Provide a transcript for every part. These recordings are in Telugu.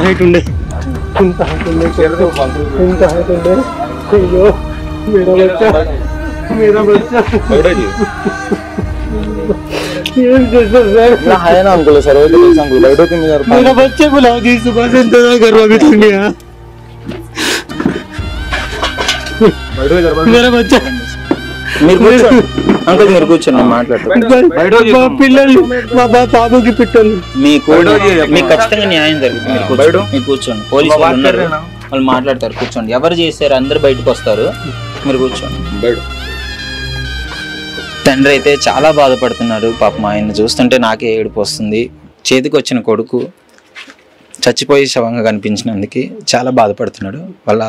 హైట్ ఉండే అయ్యో मेरा बच्चा है ना अंकुल सर अंकुल बैठो कि मेरा बच्चे बुलाओ जी सुबह से इंतजार करो अभी तक नहीं आया मेरा बच्चा अंकल మీరు కూర్చోండి మాట్లాడతారు పిల్లలు మా బాబుకి పిట్టలు మీకు ఖచ్చితంగా న్యాయం జరుగుతుంది మీరు కూర్చోండి పోలీసులు ఉన్నారు వాళ్ళు మాట్లాడతారు కూర్చోండి ఎవరు చేశారు అందరు బయటకు వస్తారు మీరు కూర్చోండి తండ్రి అయితే చాలా బాధపడుతున్నారు పాపం ఆయన చూస్తుంటే నాకే ఏడుపు వస్తుంది చేతికి వచ్చిన కొడుకు చచ్చిపోయి శవంగా కనిపించినందుకు చాలా బాధపడుతున్నాడు వాళ్ళ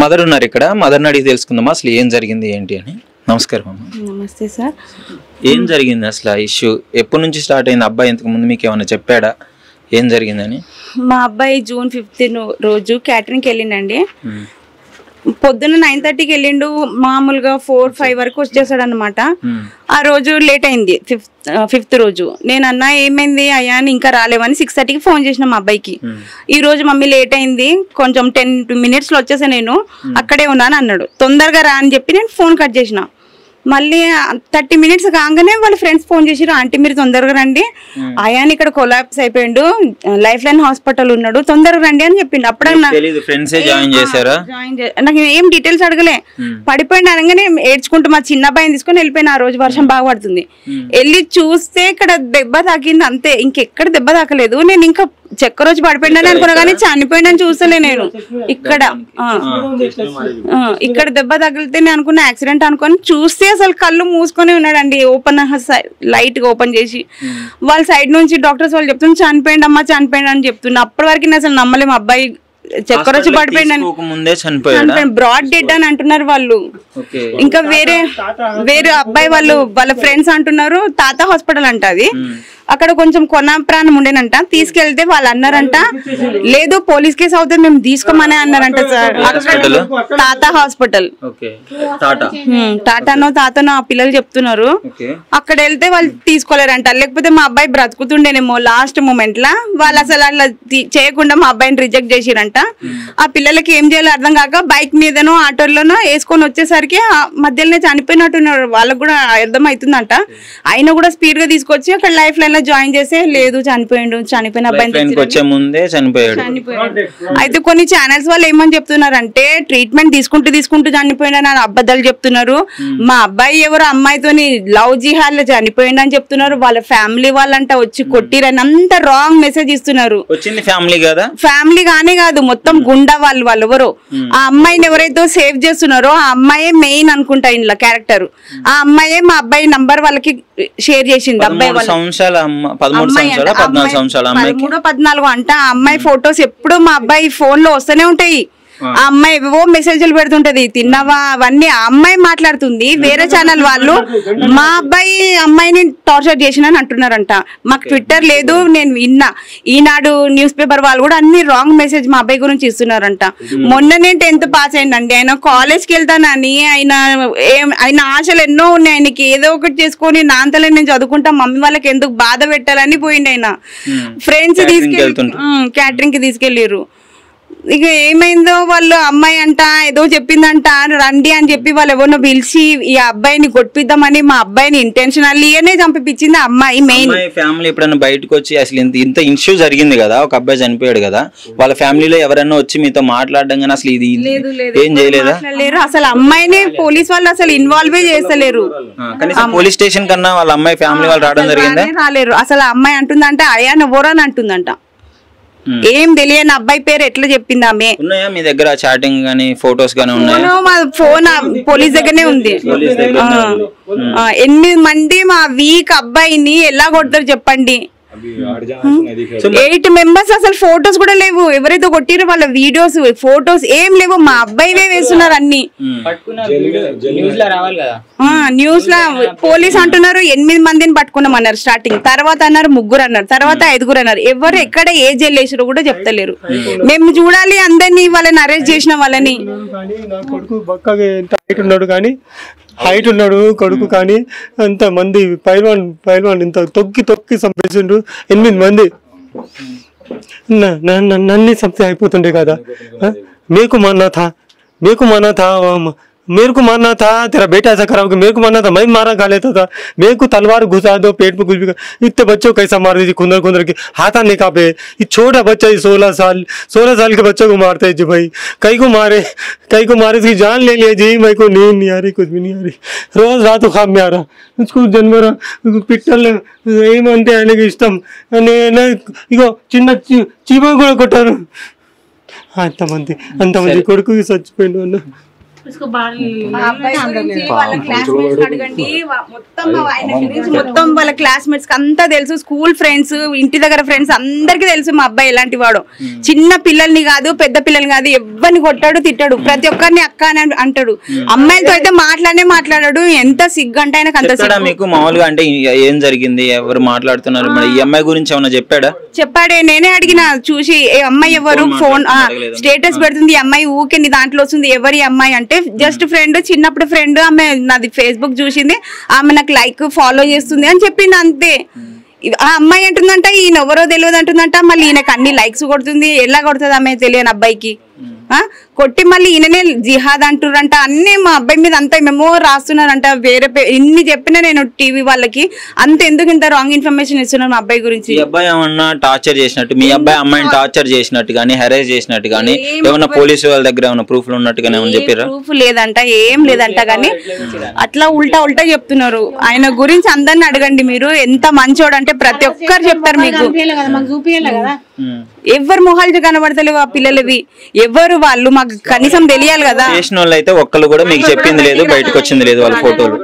మదర్ ఉన్నారు ఇక్కడ మదర్ని అడిగి తెలుసుకుందామా అసలు ఏం జరిగింది ఏంటి అని నమస్కారం అమ్మ నమస్తే సార్ ఏం జరిగింది అసలు ఆ ఇష్యూ ఎప్పటి నుంచి స్టార్ట్ అయింది అబ్బాయి ఇంతకు ముందు మీకు ఏమైనా చెప్పాడా ఏం జరిగిందని మా అబ్బాయి జూన్ 15 రోజు క్యాటరింగ్కి వెళ్ళిండండి పొద్దున్న 9:30కి వెళ్ళిండు మామూలుగా 4-5 వరకు వచ్చేసాడు అనమాట ఆ రోజు లేట్ అయింది ఫిఫ్త్ రోజు నేను అన్నా ఏమైంది అయ్యా అని ఇంకా రాలేవని 6:30కి ఫోన్ చేసిన మా అబ్బాయికి ఈ రోజు మమ్మీ లేట్ అయింది కొంచెం 10 minutes లో వచ్చేసా నేను అక్కడే ఉన్నాను అన్నాడు తొందరగా రా అని చెప్పి నేను ఫోన్ కట్ చేసిన మళ్ళీ 30 minutes కాగానే వాళ్ళ ఫ్రెండ్స్ ఫోన్ చేసిరు ఆంటీ మీరు తొందరగా రండి అయాన్ ఇక్కడ కొలాప్స్ అయిపోయిండు లైఫ్ లైన్ హాస్పిటల్ ఉన్నాడు తొందరగా రండి అని చెప్పిండు అప్పుడు నాకు ఏం డీటెయిల్స్ అడగలే పడిపోయింది అనగానే ఏడ్చుకుంటూ మా చిన్న అబ్బాయిని తీసుకొని వెళ్ళిపోయిన ఆ రోజు వర్షం బాగా పడుతుంది వెళ్ళి చూస్తే ఇక్కడ దెబ్బ తాకింది అంతే ఇంకెక్కడ దెబ్బ తాకలేదు నేను ఇంకా చెక్క రోజు పడిపోయిందని అనుకున్నా కానీ చనిపోయిందని చూస్తలే నేను ఇక్కడ దెబ్బ తగిలితే నేను అనుకున్న యాక్సిడెంట్ అనుకొని చూస్తే అసలు కళ్ళు మూసుకొని ఉన్నాడండి ఓపెన్ లైట్ గా ఓపెన్ చేసి వాళ్ళ సైడ్ నుంచి డాక్టర్స్ వాళ్ళు చెప్తున్నారు చనిపోయింది అమ్మా చనిపోయింది అని చెప్తున్నా అప్పటి వరకు నేను అసలు నమ్మలేము అబ్బాయి చక్కెర వచ్చి పడిపోయిందని బ్రాడ్ డెడ్ అని అంటున్నారు వాళ్ళు ఇంకా వేరే అబ్బాయి వాళ్ళ ఫ్రెండ్స్ అంటున్నారు తాత హాస్పిటల్ అంట అది అక్కడ కొంచెం కొన ప్రాణం ఉండేనంట తీసుకెళ్తే వాళ్ళు అన్నారంట లేదు పోలీస్ కేసు అవుతుంది మేము తీసుకోమని అన్నారంట సార్ తాత హాస్పిటల్ తాతనో ఆ పిల్లలు చెప్తున్నారు అక్కడ వెళ్తే వాళ్ళు తీసుకోలేరంట లేకపోతే మా అబ్బాయి బ్రతుకుతుండేనేమో లాస్ట్ మూమెంట్ లా వాళ్ళు అసలు అట్లా చేయకుండా మా అబ్బాయిని రిజెక్ట్ చేసిరంట ఆ పిల్లలకి ఏం చేయాలో అర్థం కాక బైక్ మీదనో ఆటోలోనో వేసుకొని వచ్చేసరికి మధ్యలోనే చనిపోయినట్టున్నారు వాళ్ళకు కూడా అర్థం అవుతుందంట అయినా కూడా స్పీడ్ గా తీసుకొచ్చి అక్కడ లైఫ్ లైన్ జాయిన్ చేసే లేదు చనిపోయిన అయితే కొన్ని ఛానల్స్ వాళ్ళు ఏమని చెప్తున్నారంటే ట్రీట్మెంట్ తీసుకుంటూ చనిపోయిన అబద్ధాలు చెప్తున్నారు మా అబ్బాయి ఎవరు అమ్మాయితోని లవ్ జిహాద్లో చనిపోయిండు అని చెప్తున్నారు వాళ్ళ ఫ్యామిలీ వాళ్ళంట వచ్చి కొట్టిరని అంత రాంగ్ మెసేజ్ ఇస్తున్నారు ఫ్యామిలీ గానే కాదు మొత్తం గుండా వాళ్ళు ఎవరు ఆ అమ్మాయిని ఎవరైతే సేవ్ చేస్తున్నారో ఆ అమ్మాయే మెయిన్ అనుకుంటా ఇంట్లో క్యారెక్టర్ ఆ అమ్మాయే మా అబ్బాయి నంబర్ వాళ్ళకి షేర్ చేసింది అబ్బాయి 13-14 అంట ఆ అమ్మాయి ఫొటోస్ ఎప్పుడు మా అబ్బాయి ఫోన్ లో వస్తూనే ఉంటాయి ఆ అమ్మాయి ఏవో మెసేజ్లు పెడుతుంటది తిన్నావా అవన్నీ ఆ అమ్మాయి మాట్లాడుతుంది వేరే ఛానల్ వాళ్ళు మా అబ్బాయి అమ్మాయిని టార్చర్ చేసినని అంటున్నారంట మాకు ట్విట్టర్ లేదు నేను విన్నా ఈనాడు న్యూస్ పేపర్ వాళ్ళు కూడా అన్ని రాంగ్ మెసేజ్ మా అబ్బాయి గురించి ఇస్తున్నారంట మొన్న నేను 10th పాస్ అయిందండి ఆయన కాలేజ్కి వెళ్తానని ఆయన ఆశలు ఎన్నో ఉన్నాయి ఆయనకి ఏదో ఒకటి చేసుకొని నాంతలే నేను చదువుకుంటా మమ్మీ వాళ్ళకి ఎందుకు బాధ పెట్టాలని పోయింది ఆయన ఫ్రెండ్స్ క్యాటరింగ్ కి తీసుకెళ్ళిర్రు ఇక ఏమైందో వాళ్ళు అమ్మాయి అంట ఏదో చెప్పిందంట రండి అని చెప్పి వాళ్ళు ఎవరినో పిలిచి ఈ అబ్బాయిని కొట్టిద్దామని మా అబ్బాయిని ఇంటెన్షనల్లీనే చంపించింది అమ్మాయి మెయిన్ ఫ్యామిలీ ఎప్పుడైనా బయటకు వచ్చి అసలు ఇంత ఇష్యూ జరిగింది కదా ఒక అబ్బాయి చనిపోయాడు కదా వాళ్ళ ఫ్యామిలీలో ఎవరైనా వచ్చి మీతో మాట్లాడడం కానీ అసలు ఇది ఏం చేయలేదా అసలు అమ్మాయిని పోలీస్ వాళ్ళు అసలు ఇన్వాల్వ్ చేస్తలేరు పోలీస్ స్టేషన్ కన్నా వాళ్ళ అమ్మాయి ఫ్యామిలీ వాళ్ళు రావడం జరిగిందా రాలేరు అసలు అమ్మాయి అంటుందంటే అయాన్ ఎవరని అంటుందంట ఏం తెలియని అబ్బాయి పేరు ఎట్లా చెప్పింది ఆమె ఉన్నాయా మీ దగ్గర చాటింగ్ గానీ ఫోటోస్ గానీ ఉన్నాయా మా ఫోన్ పోలీస్ దగ్గరనే ఉంది 8 మంది మా వీక్ అబ్బాయిని ఎలా కొడతారు చెప్పండి 8 members అసలు ఫోటోస్ కూడా లేవు ఎవరైతే కొట్టిరో వాళ్ళ వీడియోస్ ఫోటోస్ ఏం లేవు మా అబ్బాయివే వేస్తున్నారు అన్ని న్యూస్ లా పోలీస్ అంటున్నారు 8 మందిని పట్టుకున్నామన్నారు స్టార్టింగ్ తర్వాత అన్నారు 3 అన్నారు తర్వాత 5 అన్నారు ఎవరు ఎక్కడ ఏ జైలు వేసారో కూడా చెప్తలేరు మేము చూడాలి అందరినీ వాళ్ళని అరెస్ట్ చేసిన వాళ్ళని హైట్ ఉన్నాడు కొడుకు కానీ అంత మంది పైల్వాన్ ఇంత తొక్కి చంపేసిండు 8 మంది నన్ను చంపితే అయిపోతుండే కదా मेरे को मानना था मेरे को मानना था तेरा बेटा ऐसा खराब मेरे को मानना था मैं मारा खा लेता था मेरे को तलवार घुसा दो पेट में कुछ भी इतने बच्चों को कैसा मार दीजिए खुंदर के हाथा नहीं कापे ये छोटा बच्चा 16 साल के बच्चों को मारते है जी भाई कई को मारे इसकी जान ले लिया जी मेरे को नींद नहीं आ रही कुछ भी नहीं आ रही रोज रात को ख्वाब में आ रहा उसको जन्मर पिट्टल ఏమంటే ఆయనకి ఇష్టం ఇగో చిన్న చీమ కూడా కొట్టారు అంతమంది కొడుకు చచ్చిపోయిండు అన్న మొత్తం వాళ్ళ క్లాస్మేట్స్ అంతా తెలుసు స్కూల్ ఫ్రెండ్స్ ఇంటి దగ్గర ఫ్రెండ్స్ అందరికి తెలుసు మా అబ్బాయి ఎలాంటి వాడు చిన్న పిల్లల్ని కాదు పెద్ద పిల్లల్ని కాదు ఎవరిని కొట్టాడు తిట్టాడు ప్రతి ఒక్కరిని అక్క అని అంటాడు అమ్మాయిలతో అయితే మాట్లాడాడు ఎంత సిగ్గు అంటే ఆయనకు అంత సిగ్గు మీకు మామూలుగా అంటే ఏం జరిగింది ఎవరు మాట్లాడుతున్నారు మరి ఈ అమ్మాయి గురించి ఏమైనా చెప్పాడే నేనే అడిగిన చూసి ఏ అమ్మాయి ఎవరు ఫోన్ స్టేటస్ పెడుతుంది ఈ అమ్మాయి ఊకే నీ దాంట్లో వస్తుంది ఎవరి అమ్మాయి అంటే జస్ట్ ఫ్రెండ్ చిన్నప్పుడు ఫ్రెండ్ ఆమె నాది ఫేస్బుక్ చూసింది ఆమె నాకు లైక్ ఫాలో చేస్తుంది అని చెప్పింది అంతే ఆ అమ్మాయి అంటుందంట ఈయన ఎవరో తెలియదు అంటుందంట మళ్ళీ ఈయనకు అన్ని లైక్స్ కొడుతుంది ఎలా కొడుతుంది ఆమె తెలియని అబ్బాయికి కొట్టి మళ్ళీ ఈయననే జిహాద్ అంటున్నారంట అన్ని మా అబ్బాయి మీద అంతా మేము రాస్తున్నారంట వేరే ఇన్ని చెప్పినా నేను టీవీ వాళ్ళకి అంత ఎందుకు ఇంత రాంగ్ ఇన్ఫర్మేషన్ ఇస్తున్నారు మా అబ్బాయి గురించి అబ్బాయి ఏమన్నా టార్చర్ చేసినట్టు మీ అబ్బాయి అమ్మాయిని టార్చర్ చేసినట్టు కానీ హెరాస్ చేసినట్టు కానీ ఏమన్నా పోలీసు వాళ్ళ దగ్గర ఏమన్నా ప్రూఫ్లు ఉన్నట్టుగానే చెప్పారా ప్రూఫ్ లేదంట ఏం లేదంట కానీ అట్లా ఉల్టా చెప్తున్నారు ఆయన గురించి అందరిని అడగండి మీరు ఎంత మంచోడు అంటే ప్రతి ఒక్కరు చెప్తారు మీకు ఎవరు మొహాలు కనబడతలేవు ఆ పిల్లలవి ఎవరు వాళ్ళు మాకు కనీసం తెలియాలి కదా చేసిన వాళ్ళు అయితే ఒక్కళ్ళు కూడా మీకు చెప్పింది లేదు బయటకు వచ్చింది లేదు వాళ్ళ ఫోటోలు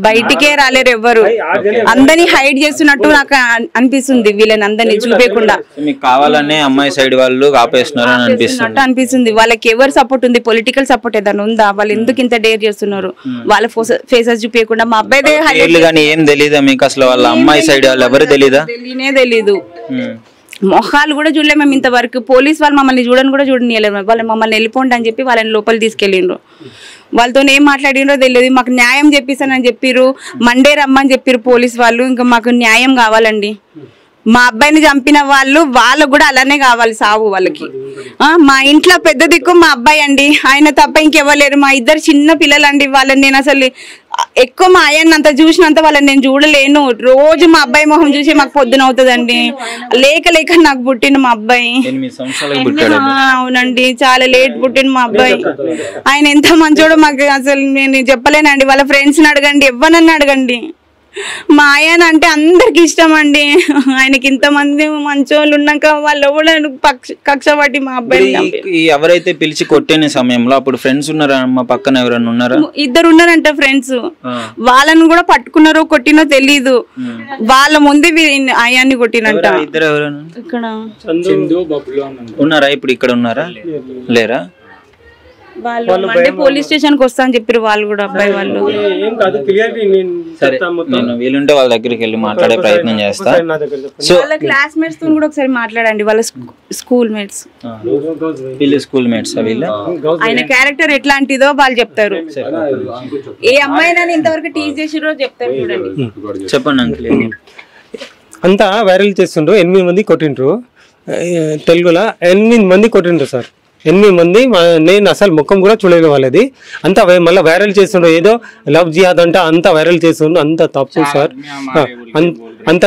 బయటికే రాలేరు ఎవరు అందరినీ హైడ్ చేస్తున్నట్టు నాకు అనిపిస్తుంది వీళ్ళని అందరినీ చూపేయకుండా మీకు కావాలనే అమ్మాయి సైడ్ వాళ్ళు ఆపేస్తున్నారు అని అనిపిస్తుంది వాళ్ళకి ఎవరు సపోర్ట్ ఉంది పొలిటికల్ సపోర్ట్ ఏదైనా ఉందా వాళ్ళు ఎందుకు ఇంత డేర్ చేస్తున్నారు వాళ్ళ ఫేసెస్ చూపించకుండా మా అబ్బాయి కానీ ఏం తెలీదా మీకు అసలు వాళ్ళ అమ్మాయి సైడ్ వాళ్ళు ఎవరు తెలీదు మొహాలు కూడా చూడలేము మేము ఇంతవరకు పోలీస్ వాళ్ళు మమ్మల్ని చూడని కూడా చూడనియలేము వాళ్ళు మమ్మల్ని వెళ్ళిపోండి అని చెప్పి వాళ్ళని లోపల తీసుకెళ్ళిండ్రు వాళ్ళతో ఏం మాట్లాడినో తెలియదు మాకు న్యాయం చెప్పిస్తానని చెప్పిర్రు మండే రమ్మని చెప్పిర్రు పోలీస్ వాళ్ళు ఇంకా మాకు న్యాయం కావాలండి మా అబ్బాయిని చంపిన వాళ్ళకు కూడా అలానే కావాలి సావు వాళ్ళకి మా ఇంట్లో పెద్ద దిక్కు మా అబ్బాయి అండి ఆయన తప్ప ఇంకెవ్వలేరు మా ఇద్దరు చిన్న పిల్లలండి వాళ్ళని నేను అసలు ఎక్కువ మా ఆయన్ని అంత చూసినంత వాళ్ళని నేను చూడలేను రోజు మా అబ్బాయి మొహం చూసి మాకు పొద్దున అవుతుందండి లేక నాకు పుట్టిండు మా అబ్బాయి అవునండి చాలా లేట్ పుట్టిండు మా అబ్బాయి ఆయన ఎంత మంచోడో మాకు అసలు నేను చెప్పలేనండి వాళ్ళ ఫ్రెండ్స్ని అడగండి ఎవరన్నా అడగండి మా ఆయన అంటే అందరికి ఇష్టం అండి ఆయనకి ఇంతమంది మంచోళ్ళు ఉన్నాక వాళ్ళు కూడా కక్ష పట్టి మా అబ్బాయి ఎవరైతే పిలిచి కొట్టిన సమయంలో అప్పుడు ఫ్రెండ్స్ ఉన్నారా మా పక్కన ఎవరైనా ఉన్నారా ఇద్దరు ఉన్నారంట ఫ్రెండ్స్ వాళ్ళని కూడా పట్టుకున్నారో కొట్టినో తెలీదు వాళ్ళ ముందే ఆయాన్ని కొట్టినంట ఇక్కడ ఉన్నారా ఇప్పుడు ఇక్కడ ఉన్నారా లేరా వాళ్ళు అంటే పోలీస్ స్టేషన్ కి వస్తా అని చెప్పారు వాళ్ళు కూడా అబ్బాయి వాళ్ళు నేను వీలుంటే వాళ్ళ దగ్గరికి వెళ్ళి మాట్లాడే ప్రయత్నం చేస్తా సో వాళ్ళ క్లాస్మేట్స్ తో కూడా ఒకసారి మాట్లాడండి వాళ్ళ స్కూల్ మేట్స్ స్కూల్ మేట్స్ ఆయన క్యారెక్టర్ ఎట్లాంటిదో వాళ్ళు చెప్తారు ఏ అమ్మాయిని ఇంతవరకు టీజ్ చేసిరో చెప్తారు చూడండి చెప్పండి అంకుల్ అంతా వైరల్ చేస్తుండ్రు 8 మంది కొట్టిండ్రు తెలుగులో 8 మంది కొట్టిండ్రు సార్ 8 మంది నేను అసలు ముఖం కూడా చూడలేదు వాళ్ళది అంతా మళ్ళీ వైరల్ చేస్తుండ్రు ఏదో లవ్ జిహాద్ అంట అంతా వైరల్ చేస్తుండ్రు అంత తప్పు సార్ అంత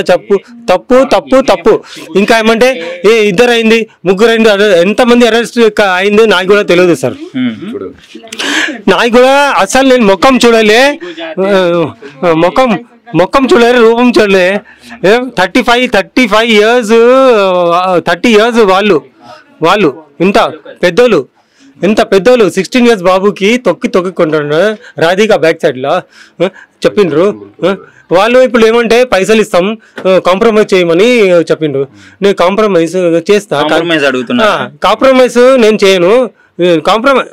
తప్పు ఇంకా ఏమంటే ఇద్దరు అయింది ముగ్గురు అయింది ఎంతమంది అరెస్ట్ అయింది నాకు కూడా తెలియదు సార్ నాకు కూడా అసలు నేను ముఖం చూడలే ముఖం చూడలే రూపం చూడలే 35 years 30 years వాళ్ళు ఎంత పెద్దోళ్ళు 16 years బాబుకి తొక్కి కొంటారు రాధిక బ్యాక్ సైడ్ లో చెప్పిండ్రు వాళ్ళు ఇప్పుడు ఏమంటే పైసలు ఇస్తాం కాంప్రమైజ్ చేయమని చెప్పిండ్రు నేను కాంప్రమైజ్ చేస్తా కాంప్రమైజ్ నేను చేయను కాంప్రమైజ్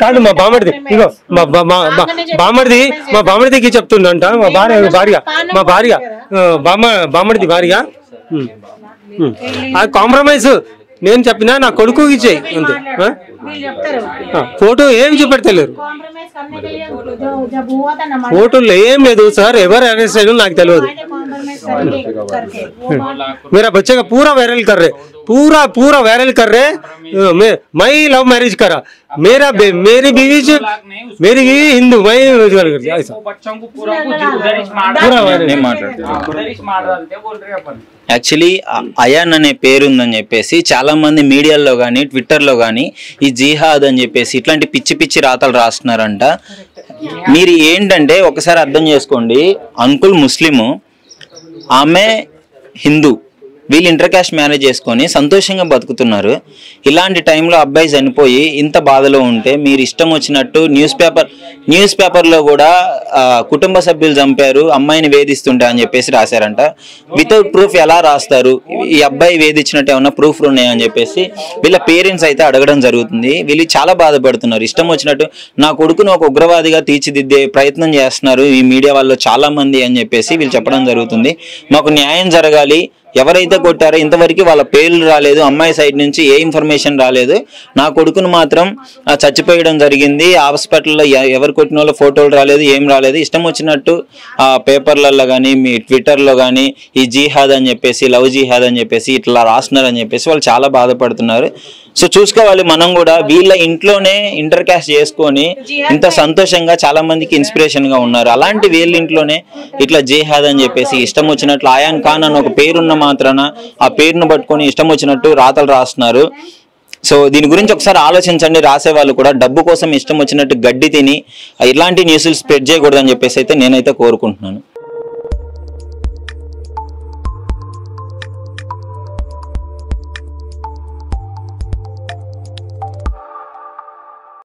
కాదు మా బామర్ది ఇగో మా బామర్దికి చెప్తుండంట మా భార్య బామర్ది భార్య కాంప్రమైజ్ నేను చెప్పినా నా కొడుకుకి ఇచ్చేయి అంతే ఫోటో ఏం చూపెడతలేరు ఫోటోలో ఏం లేదు సార్ ఎవరు అరెస్ట్ అయ్యారో నాకు తెలియదు मेरा बच्चे का पूरा वायरल कर रहे, पूरा वायरल कर रहे। मैं लव मैरिज करा, मेरी बीवी हिंदू, मैं ऐसा యాక్చువల్లీ అయాన్ అనే పేరు ఉందని చెప్పేసి చాలా మంది మీడియాలో కానీ ట్విట్టర్లో కానీ ఈ జిహాద్ అని చెప్పేసి ఇట్లాంటి పిచ్చి పిచ్చి రాతలు రాస్తున్నారంట. మీరు ఏంటంటే ఒకసారి అర్థం చేసుకోండి, అంకుల్ ముస్లిము, ఆమె హిందూ, వీళ్ళు ఇంటర్ క్యాస్ట్ మ్యారేజ్ చేసుకొని సంతోషంగా బతుకుతున్నారు. ఇలాంటి టైంలో అబ్బాయి చనిపోయి ఇంత బాధలో ఉంటే మీరు ఇష్టం వచ్చినట్టు న్యూస్ పేపర్లో కూడా కుటుంబ సభ్యులు చంపారు, అమ్మాయిని వేధిస్తుంటే అని చెప్పేసి రాశారంట. వితౌట్ ప్రూఫ్ ఎలా రాస్తారు? ఈ అబ్బాయి వేధించినట్టు ఏమన్నా ప్రూఫ్లు ఉన్నాయని చెప్పేసి వీళ్ళ పేరెంట్స్ అయితే అడగడం జరుగుతుంది. వీళ్ళు చాలా బాధపడుతున్నారు. ఇష్టం వచ్చినట్టు నా కొడుకును ఒక ఉగ్రవాదిగా తీర్చిదిద్దే ప్రయత్నం చేస్తున్నారు ఈ మీడియా వాళ్ళు చాలా మంది అని చెప్పేసి వీళ్ళు చెప్పడం జరుగుతుంది. మాకు న్యాయం జరగాలి, ఎవరైతే కొట్టారో ఇంతవరకు వాళ్ళ పేర్లు రాలేదు, అమ్మాయి సైడ్ నుంచి ఏ ఇన్ఫర్మేషన్ రాలేదు. నా కొడుకును మాత్రం చచ్చిపోయడం జరిగింది, హాస్పిటల్లో ఎవరు కొట్టిన వాళ్ళ ఫోటోలు రాలేదు, ఏం రాలేదు. ఇష్టం వచ్చినట్టు పేపర్లలో కానీ మీ ట్విట్టర్లో కానీ ఈ జిహాద్ అని చెప్పేసి, లవ్ జిహాద్ అని చెప్పేసి ఇట్లా రాస్తున్నారని చెప్పేసి వాళ్ళు చాలా బాధపడుతున్నారు. సో చూసుకోవాలి మనం కూడా, వీళ్ళ ఇంట్లోనే ఇంటర్ క్యాస్ట్ చేసుకొని ఇంత సంతోషంగా చాలా మందికి ఇన్స్పిరేషన్ గా ఉన్నారు. అలాంటి వీళ్ళ ఇంట్లోనే ఇట్లా జిహాద్ అని చెప్పేసి ఇష్టం వచ్చినట్లు అయాన్ ఖాన్ అని ఒక పేరున్న మాత్రాన ఆ పేరును పట్టుకొని ఇష్టం వచ్చినట్టు రాతలు రాస్తున్నారు. సో దీని గురించి ఒకసారి ఆలోచించండి. రాసే వాళ్ళు కూడా డబ్బు కోసం ఇష్టం వచ్చినట్టు గడ్డి తిని ఇలాంటి న్యూస్లు స్ప్రెడ్ చేయకూడదని చెప్పేసి అయితే నేనైతే కోరుకుంటున్నాను.